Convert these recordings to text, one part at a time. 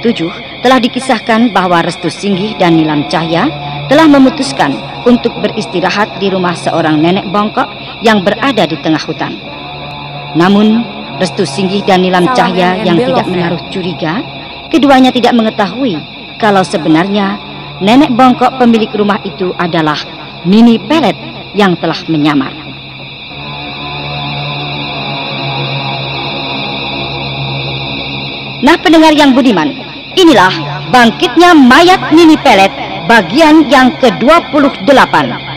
7 telah dikisahkan bahwa Restu Singgih dan Nilam Cahya telah memutuskan untuk beristirahat di rumah seorang nenek bongkok yang berada di tengah hutan. Namun Restu Singgih dan Nilam Cahya yang tidak menaruh curiga, keduanya tidak mengetahui kalau sebenarnya nenek bongkok pemilik rumah itu adalah Nini Pelet yang telah menyamar. Nah, pendengar yang budiman, inilah bangkitnya mayat Nini Pelet bagian yang ke-28.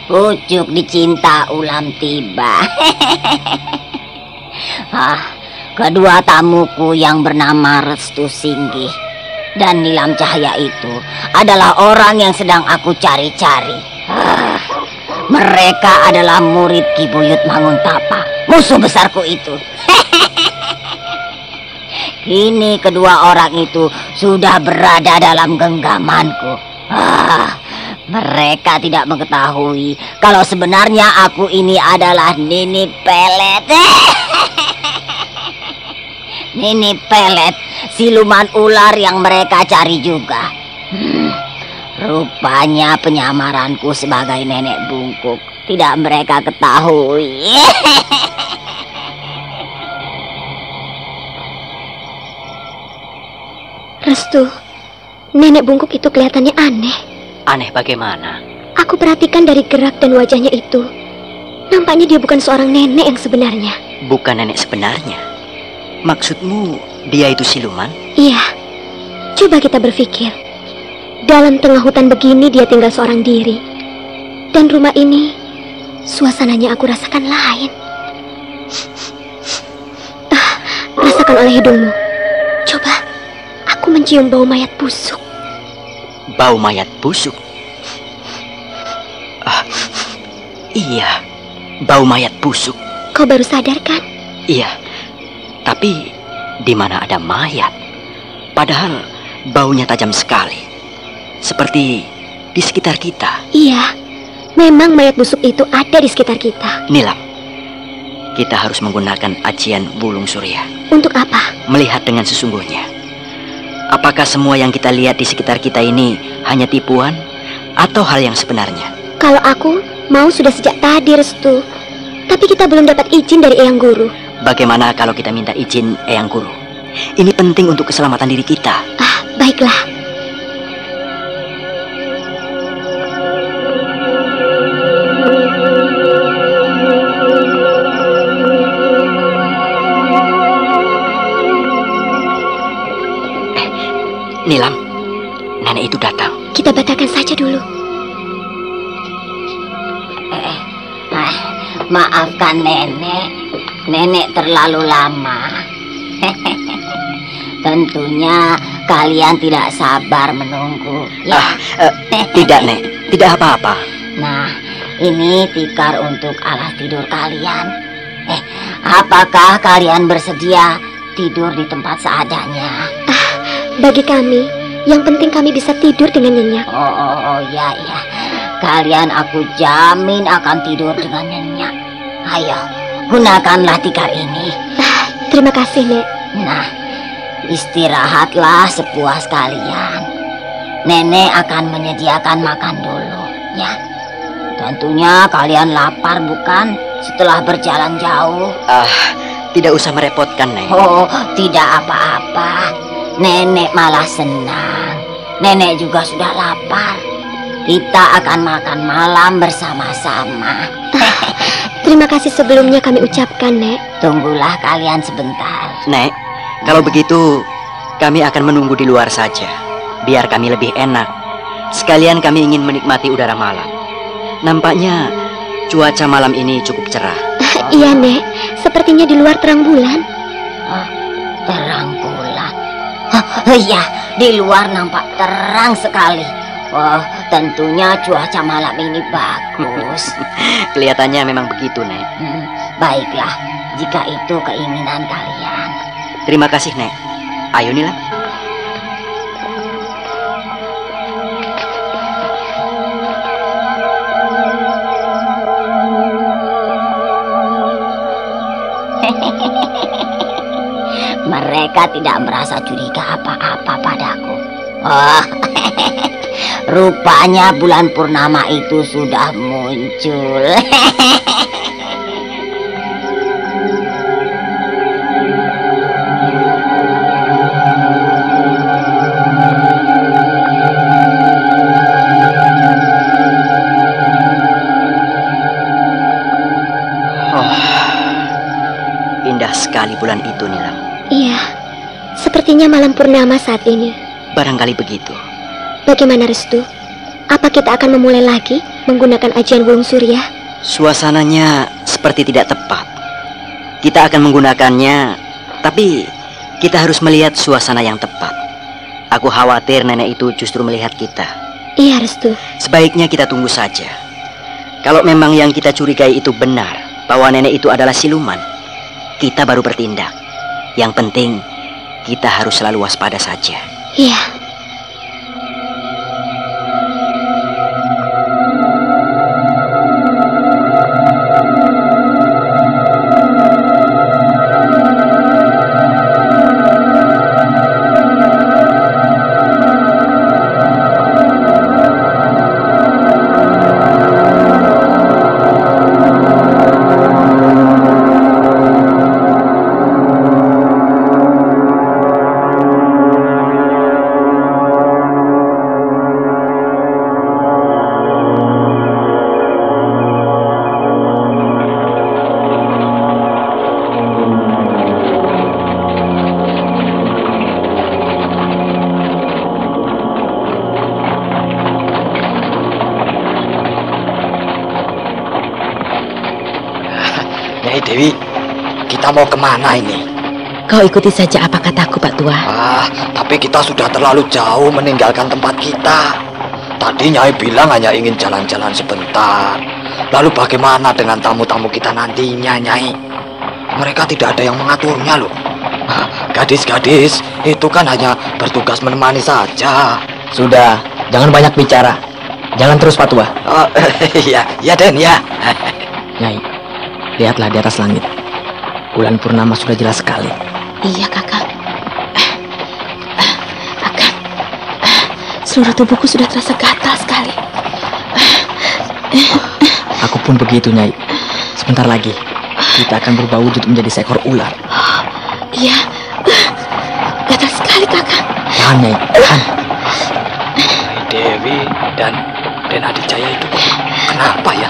Pucuk dicinta ulam tiba. Kedua tamuku yang bernama Restu Singgih dan Nilam Cahya itu adalah orang yang sedang aku cari-cari. Mereka adalah murid Ki Buyut Manguntapa, musuh besarku itu. Kini kedua orang itu sudah berada dalam genggamanku. Mereka tidak mengetahui kalau sebenarnya aku ini adalah Nini Pelet. Nini Pelet, siluman ular yang mereka cari juga. Rupanya penyamaranku sebagai nenek bungkuk tidak mereka ketahui. Restu, nenek bungkuk itu kelihatannya aneh. Aneh bagaimana? Aku perhatikan dari gerak dan wajahnya itu. Nampaknya dia bukan seorang nenek yang sebenarnya. Bukan nenek sebenarnya? Maksudmu dia itu siluman? Iya. Coba kita berpikir. Dalam tengah hutan begini dia tinggal seorang diri. Dan rumah ini, suasananya aku rasakan lain. Rasakan oleh hidungmu. Coba, aku mencium bau mayat busuk. Bau mayat busuk? Iya, bau mayat busuk. Kau baru sadar kan? Iya, tapi di mana ada mayat? Padahal baunya tajam sekali, seperti di sekitar kita. Iya, memang mayat busuk itu ada di sekitar kita. Nilam, kita harus menggunakan ajian Wulung Surya. Untuk apa? Melihat dengan sesungguhnya. Apakah semua yang kita lihat di sekitar kita ini hanya tipuan atau hal yang sebenarnya? Kalau aku mau sudah sejak tadi, Restu. Tapi kita belum dapat izin dari Eyang Guru. Bagaimana kalau kita minta izin Eyang Guru? Ini penting untuk keselamatan diri kita. Baiklah. Nilam, nenek itu datang. Kita batalkan saja dulu. Maafkan nenek. Nenek terlalu lama. Tentunya kalian tidak sabar menunggu. Ya. Tidak, Nek. Tidak apa-apa. Nah, ini tikar untuk alas tidur kalian. Apakah kalian bersedia tidur di tempat seadanya? Bagi kami, yang penting kami bisa tidur dengan nyenyak. Oh ya. Kalian aku jamin akan tidur dengan nyenyak. Ayo, gunakanlah tikar ini. Terima kasih, Nek. Nah, istirahatlah sepuas kalian. Nenek akan menyediakan makan dulu, ya. Tentunya kalian lapar bukan setelah berjalan jauh? Tidak usah merepotkan, Nek. Oh, tidak apa-apa. Nenek malah senang. Nenek juga sudah lapar. Kita akan makan malam bersama-sama. Terima kasih sebelumnya kami ucapkan, Nek. Tunggulah kalian sebentar. Nek, kalau begitu kami akan menunggu di luar saja, biar kami lebih enak. Sekalian kami ingin menikmati udara malam. Nampaknya cuaca malam ini cukup cerah. Iya, Nek. Sepertinya di luar terang bulan. Terang bulan. Iya, di luar nampak terang sekali. Wah, tentunya cuaca malam ini bagus. Kelihatannya memang begitu, Nek. Baiklah, jika itu keinginan kalian. Terima kasih, Nek. Ayo, Nilam. mereka tidak merasa curiga apa-apa padaku. Oh, rupanya bulan purnama itu sudah muncul. Indah sekali bulan itu, Nilam. Iya, sepertinya malam purnama saat ini. Barangkali begitu. Bagaimana Restu? Apa kita akan memulai lagi menggunakan ajian Wulung Surya? Suasananya seperti tidak tepat. Kita akan menggunakannya, tapi kita harus melihat suasana yang tepat. Aku khawatir nenek itu justru melihat kita. Iya, Restu. Sebaiknya kita tunggu saja. Kalau memang yang kita curigai itu benar, bahwa nenek itu adalah siluman, kita baru bertindak. Yang penting, kita harus selalu waspada saja. Iya. Nyai Dewi, kita mau kemana ini? Kau ikuti saja apa kataku, Pak Tua. Tapi kita sudah terlalu jauh meninggalkan tempat kita. Tadi Nyai bilang hanya ingin jalan-jalan sebentar. Lalu bagaimana dengan tamu-tamu kita nantinya, Nyai? Mereka tidak ada yang mengaturnya loh. Gadis-gadis itu kan hanya bertugas menemani saja. Sudah, jangan banyak bicara. Jalan terus, Pak Tua. Oh, ya Den, ya. Nyai, lihatlah di atas langit. Bulan purnama sudah jelas sekali. Iya, Kakak. Kakak, seluruh tubuhku sudah terasa gatal sekali. Aku pun begitu, Nyai. Sebentar lagi kita akan berubah wujud menjadi seekor ular. Iya, gatal sekali, Kakak. Tahan, Nyai, tahan. Dewi dan Adijaya itu kenapa ya?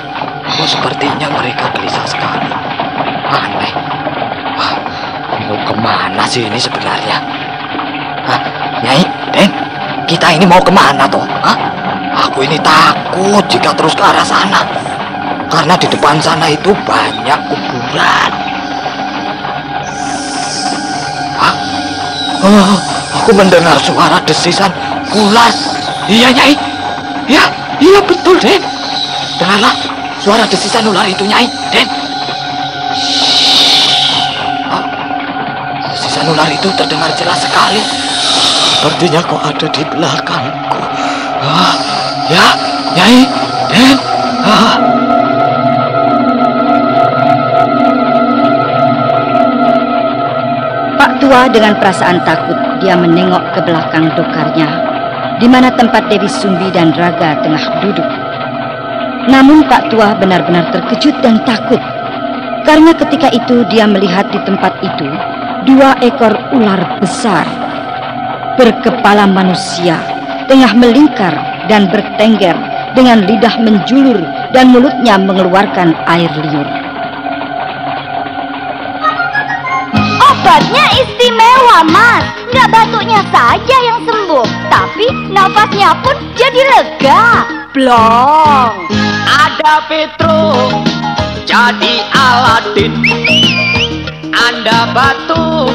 Sepertinya mereka gelisah sekali. Aneh. Mau kemana sih ini sebenarnya? Nyai, Den, kita ini mau kemana toh? Aku ini takut jika terus ke arah sana. Karena di depan sana itu banyak kuburan. Aku mendengar suara desisan ular. Iya, Nyai. Iya betul, Den. Dengarlah suara desisan ular itu, Nyai. Den. Desisan ular itu terdengar jelas sekali. Sepertinya kok ada di belakangku. Ya, Nyai. Den. Pak Tua dengan perasaan takut dia menengok ke belakang dokarnya, di mana tempat Dewi Sumbi dan Raga tengah duduk. Namun Pak Tua benar-benar terkejut dan takut, karena ketika itu dia melihat di tempat itu 2 ekor ular besar berkepala manusia tengah melingkar dan bertengger dengan lidah menjulur dan mulutnya mengeluarkan air liur. Obatnya istimewa, Mas. Nggak batuknya saja yang sembuh, tapi nafasnya pun jadi lega. Blong. Ada Petro jadi Aladin. Anda batuk,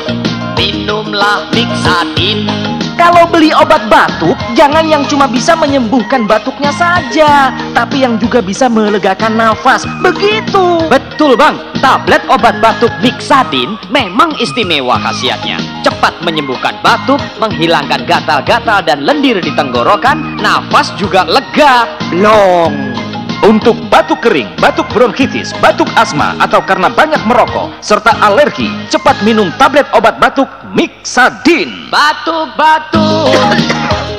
minumlah Mixadin. Kalau beli obat batuk, jangan yang cuma bisa menyembuhkan batuknya saja, tapi yang juga bisa melegakan nafas. Begitu. Betul, Bang. Tablet obat batuk Mixadin memang istimewa khasiatnya. Cepat menyembuhkan batuk, menghilangkan gatal-gatal dan lendir di tenggorokan, nafas juga lega. Blong. Untuk batuk kering, batuk bronkitis, batuk asma, atau karena banyak merokok, serta alergi, cepat minum tablet obat batuk Mixadin. Batuk-batuk,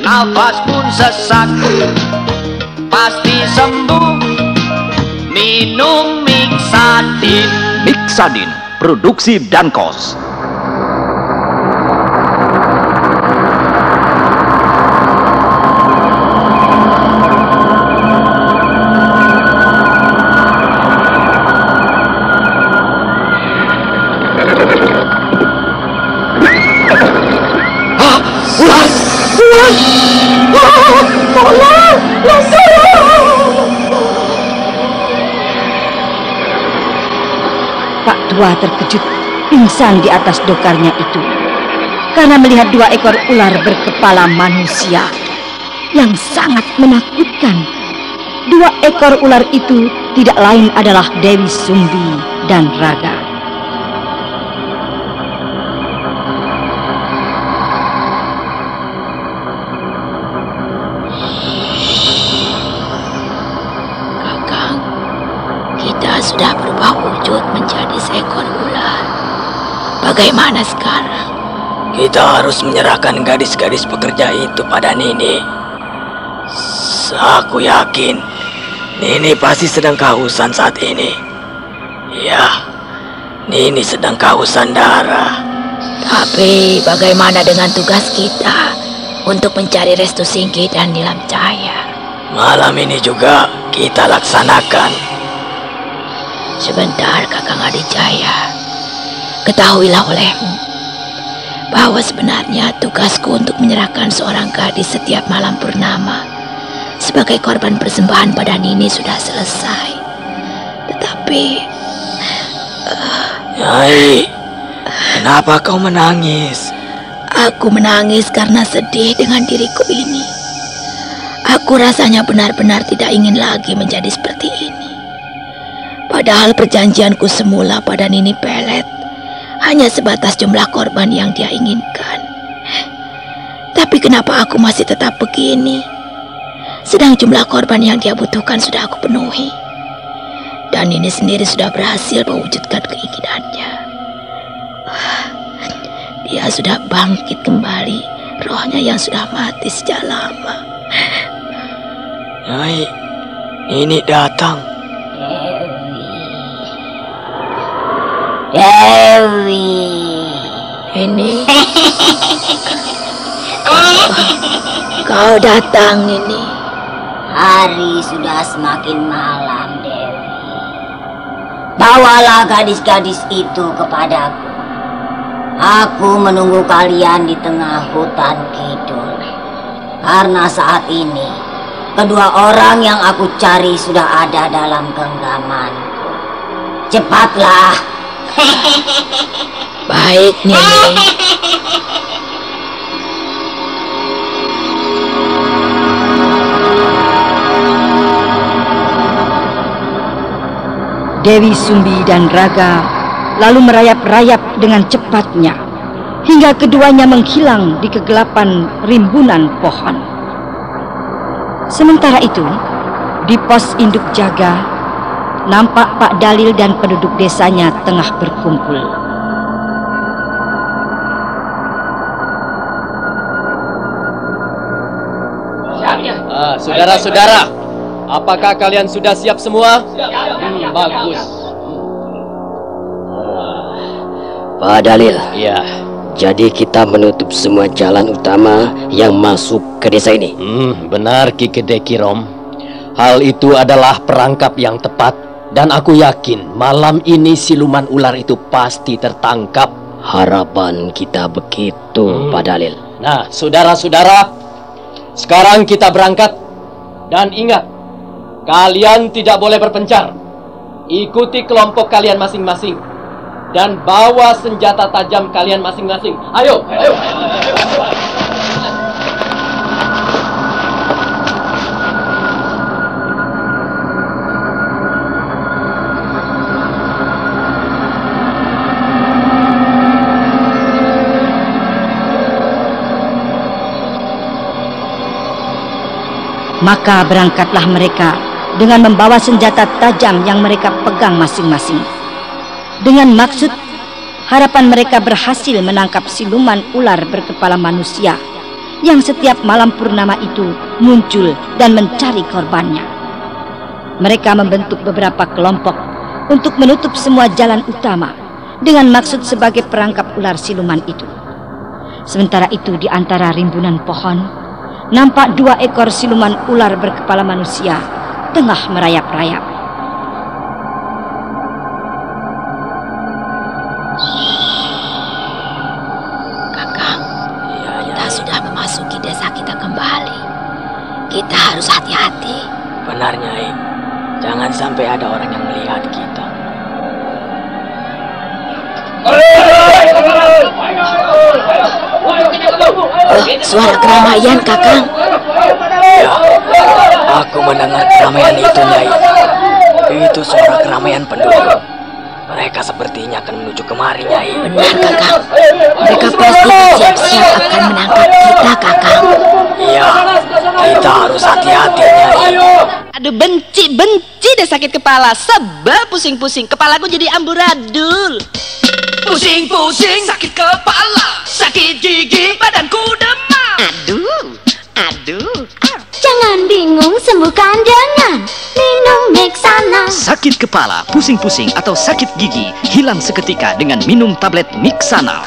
nafas pun sesak, pasti sembuh, minum Mixadin. Mixadin, produksi Dankos. Pak Tua terkejut pingsan di atas dokarnya itu karena melihat 2 ekor ular berkepala manusia yang sangat menakutkan. 2 ekor ular itu tidak lain adalah Dewi Sumbi dan Raga. Sudah berubah wujud menjadi seekor ular. Bagaimana sekarang? Kita harus menyerahkan gadis-gadis pekerja itu pada Nini. Aku yakin Nini pasti sedang kehausan saat ini. Ya, Nini sedang kehausan darah. Tapi bagaimana dengan tugas kita untuk mencari Restu Singgi dan Nilam Cahaya? Malam ini juga kita laksanakan. Sebentar, Kakang Adijaya. Ketahuilah olehmu bahwa sebenarnya tugasku untuk menyerahkan seorang gadis setiap malam purnama sebagai korban persembahan pada Nini sudah selesai. Tetapi Nyai, kenapa kau menangis? Aku menangis karena sedih dengan diriku ini. Aku rasanya benar-benar tidak ingin lagi menjadi seperti ini. Padahal perjanjianku semula pada Nini Pelet hanya sebatas jumlah korban yang dia inginkan. Tapi kenapa aku masih tetap begini? Sedang jumlah korban yang dia butuhkan sudah aku penuhi. Dan Nini sendiri sudah berhasil mewujudkan keinginannya. Dia sudah bangkit kembali, rohnya yang sudah mati sejak lama. Nyai, Nini datang. Dewi, Ini kau datang, Nini. hari sudah semakin malam, Dewi. Bawalah gadis-gadis itu kepadaku. Aku menunggu kalian di tengah hutan kidul. Karena saat ini kedua orang yang aku cari sudah ada dalam genggamanku. Cepatlah. Baik, Nini. Dewi Sumbi dan Raga lalu merayap-rayap dengan cepatnya hingga keduanya menghilang di kegelapan rimbunan pohon. Sementara itu, di pos induk jaga, nampak Pak Dalil dan penduduk desanya tengah berkumpul. Saudara-saudara, apakah kalian sudah siap semua? Bagus. Pak Dalil. Iya. Jadi kita menutup semua jalan utama yang masuk ke desa ini. Benar, Ki Gede Kirom. Hal itu adalah perangkap yang tepat. Dan aku yakin malam ini siluman ular itu pasti tertangkap. Harapan kita begitu, Pak Dalil. Nah, saudara-saudara, sekarang kita berangkat. Dan ingat, kalian tidak boleh berpencar. Ikuti kelompok kalian masing-masing. Dan bawa senjata tajam kalian masing-masing. Ayo, ayo. Maka berangkatlah mereka dengan membawa senjata tajam yang mereka pegang masing-masing. Dengan maksud harapan mereka berhasil menangkap siluman ular berkepala manusia yang setiap malam purnama itu muncul dan mencari korbannya. Mereka membentuk beberapa kelompok untuk menutup semua jalan utama dengan maksud sebagai perangkap ular siluman itu. Sementara itu di antara rimbunan pohon nampak 2 ekor siluman ular berkepala manusia tengah merayap-rayap. Kakang, kita sudah memasuki desa kita kembali. Kita harus hati-hati. Benar, Nyai. Jangan sampai ada orang yang melihat kita. Suara keramaian, Kakang. Ya, aku mendengar keramaian itu, Nyai. Itu suara keramaian penduduk. Mereka sepertinya akan menuju kemari, Nyai. Benar, Kakang. Mereka pasti bersiap-siap akan menangkap kita, Kakang. Iya, kita harus hati-hati, Nyai. Aduh, benci deh sakit kepala. Sebel pusing-pusing, kepalaku jadi amburadul. Pusing-pusing, sakit kepala, sakit gigi, badanku demam. Aduh. Jangan bingung, sembuhkan dengan minum Mixana. Sakit kepala, pusing-pusing atau sakit gigi hilang seketika dengan minum tablet Mixana.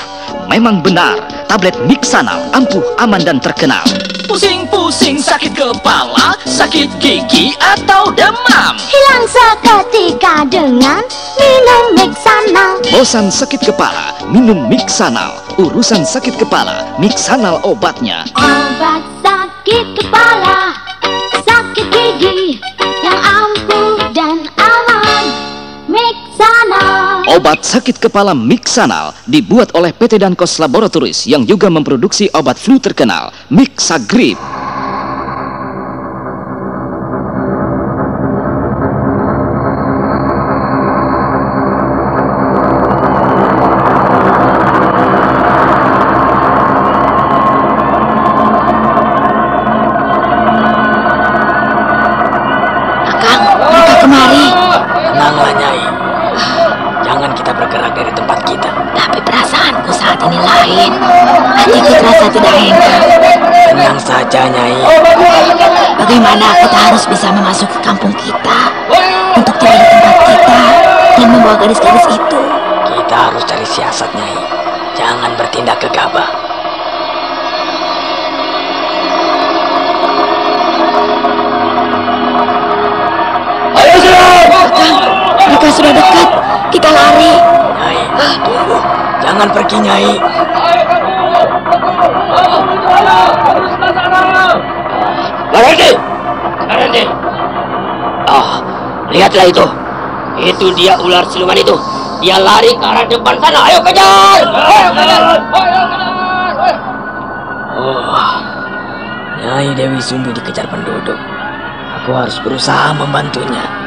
Memang benar, tablet Mixana ampuh, aman dan terkenal. Pusing-pusing, sakit kepala, sakit gigi atau demam, hilang seketika dengan minum Mixana. Bosan sakit kepala, minum Mixana. Urusan sakit kepala, Mixana obatnya. Obat sakit kepala, sakit gigi yang ampuh dan aman, Mixana. Obat sakit kepala Mixana dibuat oleh PT Dankos Laboratories yang juga memproduksi obat flu terkenal, Mixagrip. Tenanglah, Nyai. Jangan kita bergerak dari tempat kita. Tapi perasaanku saat ini lain. Hatiku terasa tidak enak. Tenang saja, Nyai. Bagaimana kita harus bisa memasuki kampung kita untuk tiba di tempat kita dan membawa gadis-gadis itu? Kita harus cari siasat, Nyai. Jangan bertindak gegabah. Mereka sudah dekat. Kita lari. Nyai, tunggu. Jangan pergi, Nyai. Larende. Lihatlah itu. Itu dia ular siluman itu. Dia lari ke arah depan sana. Ayo kejar. Nyai Dewi Sumbi dikejar penduduk. Aku harus berusaha membantunya.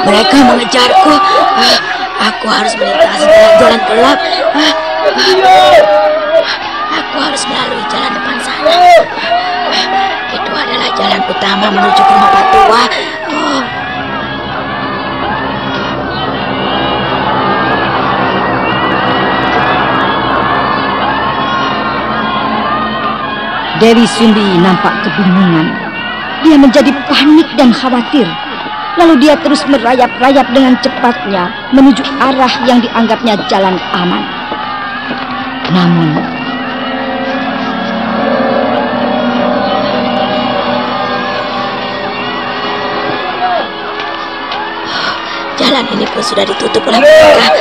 Mereka mengejarku. Aku harus melintasi jalan gelap. Aku harus melalui jalan depan sana. Itu adalah jalan utama menuju ke rumah Pak Tua. Dewi Sumbi nampak kebingungan. Dia menjadi panik dan khawatir. Lalu dia terus merayap-rayap dengan cepatnya menuju arah yang dianggapnya jalan aman. Namun jalan ini pun sudah ditutup oleh mereka.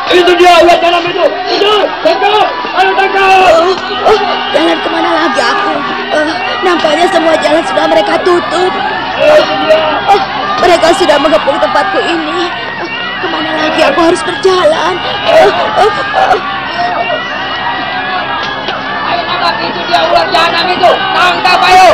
Itu dia, lihat jalan itu. Tangkap, ayo tangkap. Jalan kemana lagi aku? Nampaknya semua jalan sudah mereka tutup. Mereka sudah mengepung tempatku ini. Kemana lagi aku harus berjalan? Ayo tangkap, itu dia ular jahanam itu. Tangkap, ayo.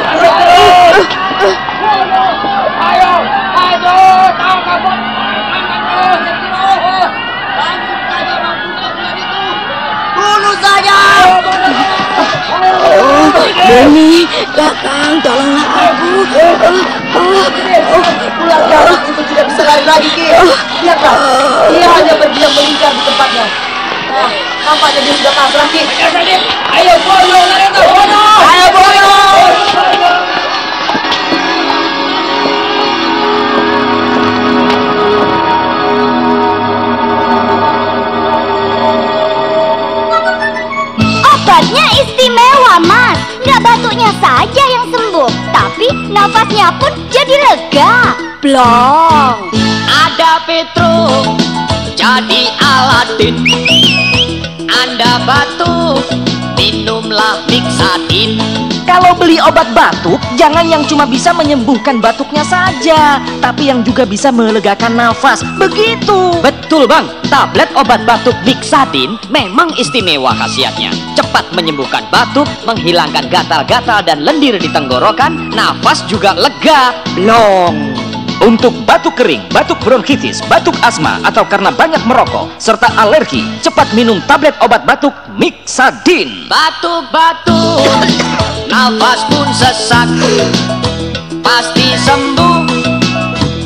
Deni, Kakang, tolonglah aku. Ular jahat itu tidak bisa lari lagi, Ki. Lihatlah, dia hanya berdiam melingkar di tempatnya. Nah, nampaknya dia sudah pasrah, Ki. Ayo, boyo, lari ke boyo. Ayo, boyo. Obatnya istimewa, Mas. Nggak batuknya saja yang sembuh, tapi nafasnya pun jadi lega. Blong. Ada Petro jadi Aladin. Anda batuk, minumlah Mixadin. Kalau beli obat batuk, jangan yang cuma bisa menyembuhkan batuknya saja, tapi yang juga bisa melegakan nafas. Begitu. Betul, Bang. Tablet obat batuk Mixadin memang istimewa khasiatnya. Cepat menyembuhkan batuk, menghilangkan gatal-gatal dan lendir di tenggorokan, nafas juga lega. Blong. Untuk batuk kering, batuk bronkitis, batuk asma, atau karena banyak merokok, serta alergi, cepat minum tablet obat batuk Mixadin. Batuk-batuk, nafas pun sesak, pasti sembuh,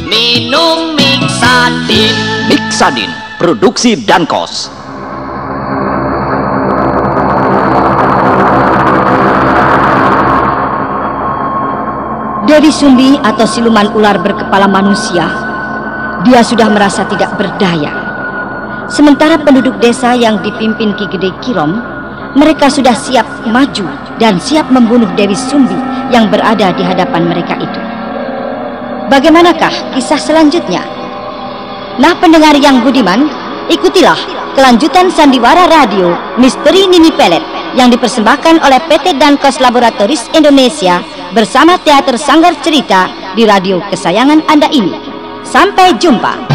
minum Mixadin. Mixadin, produksi Dankos. Dewi Sumbi atau siluman ular berkepala manusia, dia sudah merasa tidak berdaya. Sementara penduduk desa yang dipimpin Ki Gede Kirom, mereka sudah siap maju dan siap membunuh Dewi Sumbi yang berada di hadapan mereka itu. Bagaimanakah kisah selanjutnya? Nah, pendengar yang budiman, ikutilah kelanjutan sandiwara radio Misteri Nini Pelet yang dipersembahkan oleh PT Dankos Laboratoris Indonesia bersama Teater Sanggar Cerita di radio kesayangan Anda ini. Sampai jumpa.